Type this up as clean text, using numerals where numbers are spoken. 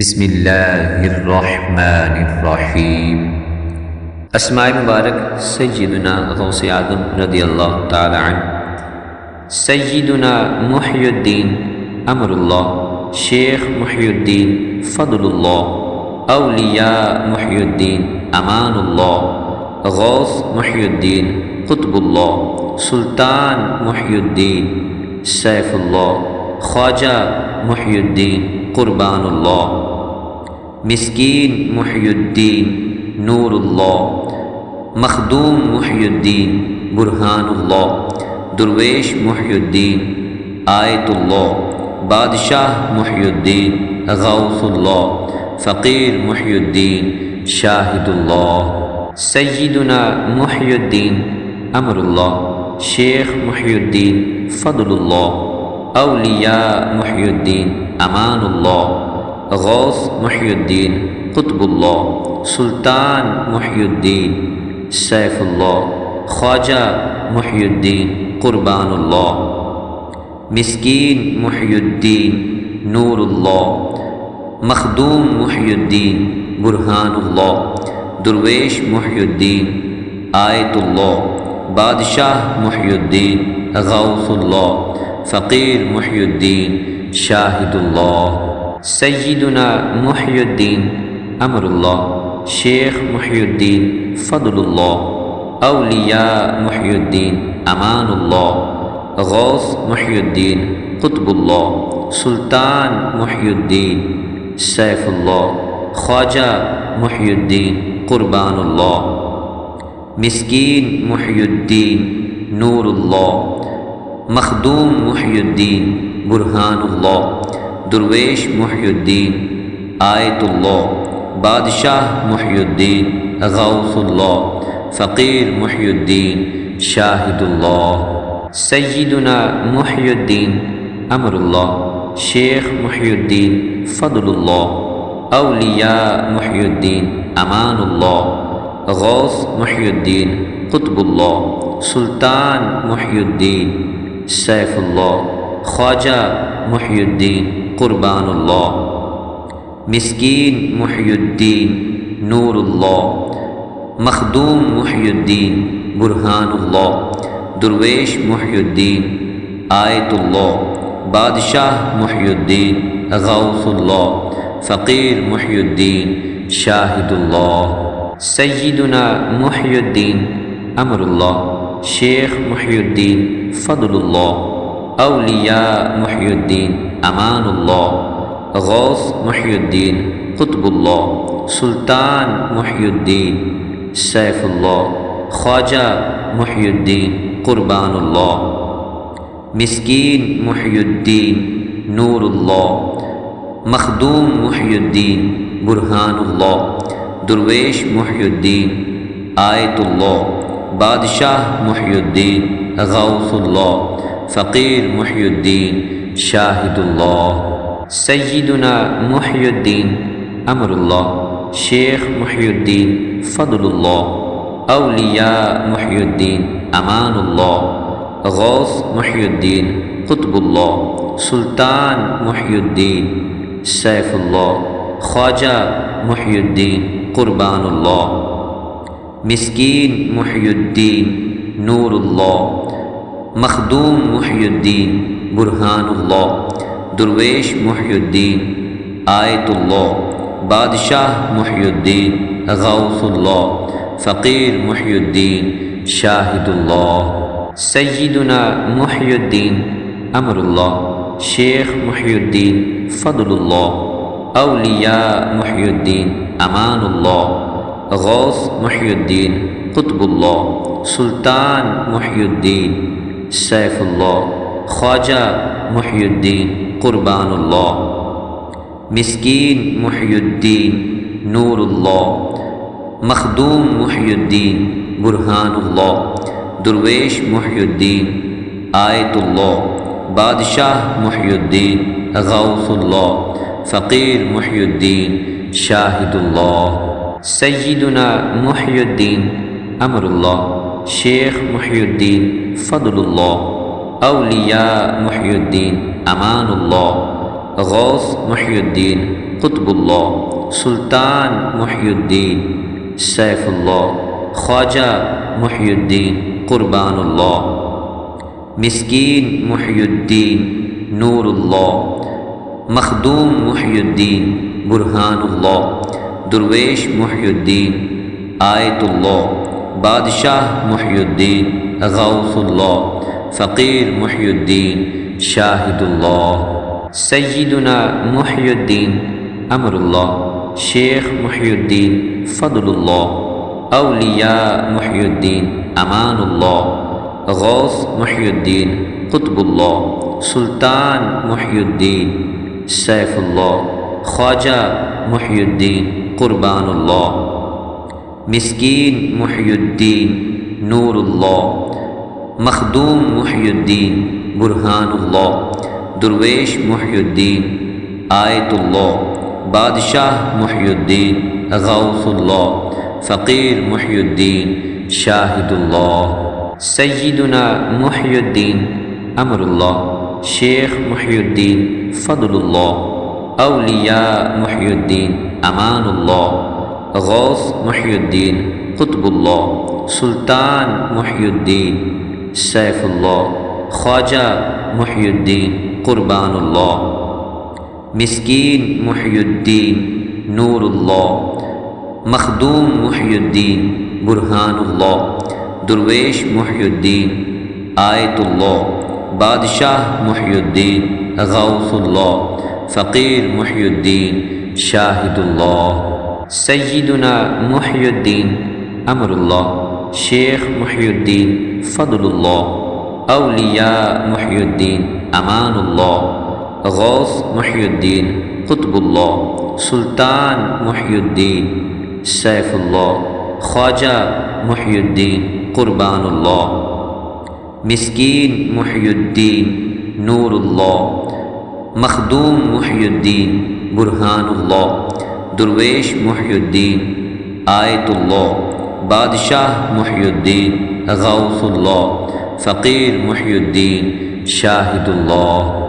बिस्मिल्लाहिर्रहमानिर्रहीम। अस्माए मुबारक सय्यिदुना गौसे आज़म रदियल्लाहु ताला अन्हु, सय्यिदुना मुहय्यिद्दीन अमरुल्लाह, शेख मुहय्यिद्दीन फदलुल्लाह, औलिया मुहय्यिद्दीन अमानुल्लाह, गौस मुहय्यिद्दीन कुतुबुल्लाह, सुल्तान मुहय्यिद्दीन सैफुल्लाह, ख्वाजा मुहय्यिद्दीन कुर्बानुल्लाह, मिस्कीन मुहय्यिद्दीन नूरुल्लाह, मखदूम मुहय्यिद्दीन बुरहानुल्लाह, दुर्वेश मुहय्यिद्दीन आयतुल्लाह, बादशाह मुहय्यिद्दीन गौसुल्लाह, फ़कीर मुहय्यिद्दीन शाहिदुल्लाह, सय्यिदुना मुहय्यिद्दीन अमरुल्लाह, शेख मुहय्यिद्दीन फदलुल्लाह, औलिया मुहय्यिद्दीन अमानुल्लाह, गौस मुहय्यिद्दीन कुतुबुल्लाह, सुल्तान मुहय्यिद्दीन सैफुल्लाह, ख्वाजा मुहय्यिद्दीन कुर्बानुल्लाह, मिस्कीन मुहय्यिद्दीन नूरुल्लाह, मखदूम मुहय्यिद्दीन बुरहानुल्लाह, दुर्वेश मुहय्यिद्दीन आयतुल्लाह, बादशाह मुहय्यिद्दीन गौसुल्लाह, फ़कीर मुहय्यिद्दीन शाहिदुल्लाह, सय्यिदुना मुहय्यिद्दीन अमरुल्लाह, शेख मुहय्यिद्दीन फदलुल्लाह, औलिया मुहय्यिद्दीन अमानुल्लाह, गौस मुहय्यिद्दीन कुतुबुल्लाह, सुल्तान मुहय्यिद्दीन सैफुल्लाह, ख्वाजा मुहय्यिद्दीन कुर्बानुल्लाह, मिस्कीन मुहय्यिद्दीन नूरुल्लाह, मखदूम मुहय्यिद्दीन बुरहानुल्लाह, दुर्वेश मुहय्यिद्दीन आयतुल्लाह, बादशाह मुहय्यिद्दीन गौसुल्लाह, फ़कीर मुहय्यिद्दीन शाहिदुल्लाह, सय्यिदुना मुहय्यिद्दीन अमरुल्लाह, शेख मुहय्यिद्दीन फदलुल्लाह, औलिया मुहय्यिद्दीन अमानुल्लाह, गौस मुहय्यिद्दीन कुतुबुल्लाह, सुल्तान मुहय्यिद्दीन सैफुल्लाह, ख्वाजा मुहय्यिद्दीन कुर्बानुल्लाह, मिस्कीन मुहय्यिद्दीन नूरुल्लाह, मखदूम मुहय्यिद्दीन बुरहानुल्लाह, दुर्वेश मुहय्यिद्दीन आयतुल्लाह, बादशाह मुहय्यिद्दीन गौसुल्लाह, फ़कीर मुहय्यिद्दीन शाहिदुल्लाह, सय्यिदुना मुहय्यिद्दीन अमरुल्लाह, शेख मुहय्यिद्दीन फदलुल्लाह, औलिया मुहय्यिद्दीन अमानुल्लाह, गौस मुहय्यिद्दीन कुतुबुल्लाह, सुल्तान मुहय्यिद्दीन सैफुल्लाह, ख्वाजा मुहय्यिद्दीन कुर्बानुल्लाह, मिस्कीन मुहय्यिद्दीन नूरुल्लाह, मखदूम मुहय्यिद्दीन बुरहानुल्लाह, दुर्वेश मुहय्यिद्दीन आयतुल्लाह, बादशाह मुहय्यिद्दीन गौसुल्लाह, फ़कीर मुहय्यिद्दीन शाहिदुल्लाह, सय्यिदुना मुहय्यिद्दीन अमरुल्लाह, शेख मुहय्यिद्दीन फदलुल्लाह, औलिया मुहय्यिद्दीन अमानुल्लाह, गौस मुहय्यिद्दीन कुतुबुल्लाह, सुल्तान मुहय्यिद्दीन सैफुल्लाह, ख्वाजा मुहय्यिद्दीन कुर्बानुल्लाह, मिस्कीन मुहय्यिद्दीन नूरुल्लाह, मखदूम मुहय्यिद्दीन बुरहानुल्लाह, दुर्वेश मुहय्यिद्दीन आयतुल्लाह, बादशाह मुहय्यिद्दीन गौसुल्लाह, फ़कीर मुहय्यिद्दीन शाहिदुल्लाह, सय्यिदुना मुहय्यिद्दीन अमरुल्लाह, शेख मुहय्यिद्दीन फदलुल्लाह, औलिया मुहय्यिद्दीन अमानुल्लाह, गौस मुहय्यिद्दीन कुतुबुल्लाह, सुल्तान मुहय्यिद्दीन सैफुल्लाह, ख्वाजा मुहय्यिद्दीन कुर्बानुल्लाह, मिस्कीन मुहय्यिद्दीन नूरुल्लाह, मखदूम मुहय्यिद्दीन बुरहानुल्लाह, दुर्वेश मुहय्यिद्दीन आयतुल्लाह, बादशाह मुहय्यिद्दीन गौसुल्लाह, फ़कीर मुहय्यिद्दीन शाहिदुल्लाह, सय्यिदुना मुहय्यिद्दीन अमरुल्लाह, शेख मुहय्यिद्दीन फदलुल्लाह, औलिया मुहय्यिद्दीन अमानुल्लाह, गौस मुहियुद्दीन कुतुबुल्लाह सुल्तान मुहियुद्दीन सैफुल्लाह ख्वाजा मुहियुद्दीन कुर्बानुल्लाह मिस्कीन मुहियुद्दीन नूरुल्लाह मखदूम मुहियुद्दीन बुरहानुल्लाह दुर्वेश मुहियुद्दीन आयतुल्लाह बादशाह मुहियुद्दीन गौसुल्लाह फ़कीर मुहियुद्दीन शाहिदुल्लाह सय्यिदुना मुहियुद्दीन अमरुल्लाह शेख मुहियुद्दीन फ़दलुल्लाह औलिया मुहियुद्दीन अमानुल्लाह गौस मुहियुद्दीन कुतुबुल्लाह सुल्तान मुहियुद्दीन सैफुल्लाह ख्वाजा मुहियुद्दीन कुर्बानुल्लाह मिस्कीन मुहियुद्दीन नूरुल्लाह मखदूम मुहियुद्दीन बुरहानुल्लाह दुर्वेश मुहियुद्दीन आयतुल्लाह बादशाह मुहियुद्दीन गौसुल्लाह फ़कीर मुहियुद्दीन शाहिदुल्लाह सय्यिदुना मुहियुद्दीन अमरुल्लाह शेख मुहियुद्दीन फ़दलुल्लाह औलिया मुहियुद्दीन अमानुल्लाह गौस मुहियुद्दीन कुतुबुल्लाह सुल्तान मुहियुद्दीन सैफुल्लाह ख्वाजा मुहियुद्दीन कुर्बानुल्लाह मिस्कीन मुहियुद्दीन नूरुल्लाह मखदूम मुहियुद्दीन बुरहानुल्लाह दुर्वेश मुहियुद्दीन आयतुल्लाह बादशाह मुहियुद्दीन गौसुल्लाह फ़कीर मुहियुद्दीन शाहिदुल्लाह सय्यिदुना मुहियुद्दीन अमरुल्लाह शेख मुहियुद्दीन फ़दलुल्लाह औलिया मुहियुद्दीन अमानुल्लाह गौस मुहियुद्दीन कुतुबुल्लाह सुल्तान मुहियुद्दीन सैफुल्लाह ख्वाजा मुहियुद्दीन कुर्बानुल्लाह मिस्कीन मुहियुद्दीन नूरुल्लाह मखदूम मुहियुद्दीन बुरहानुल्लाह दुर्वेश मुहियुद्दीन आयतुल्लाह बादशाह मुहियुद्दीन गौसुल्लाह फ़कीर मुहियुद्दीन शाहिदुल्लाह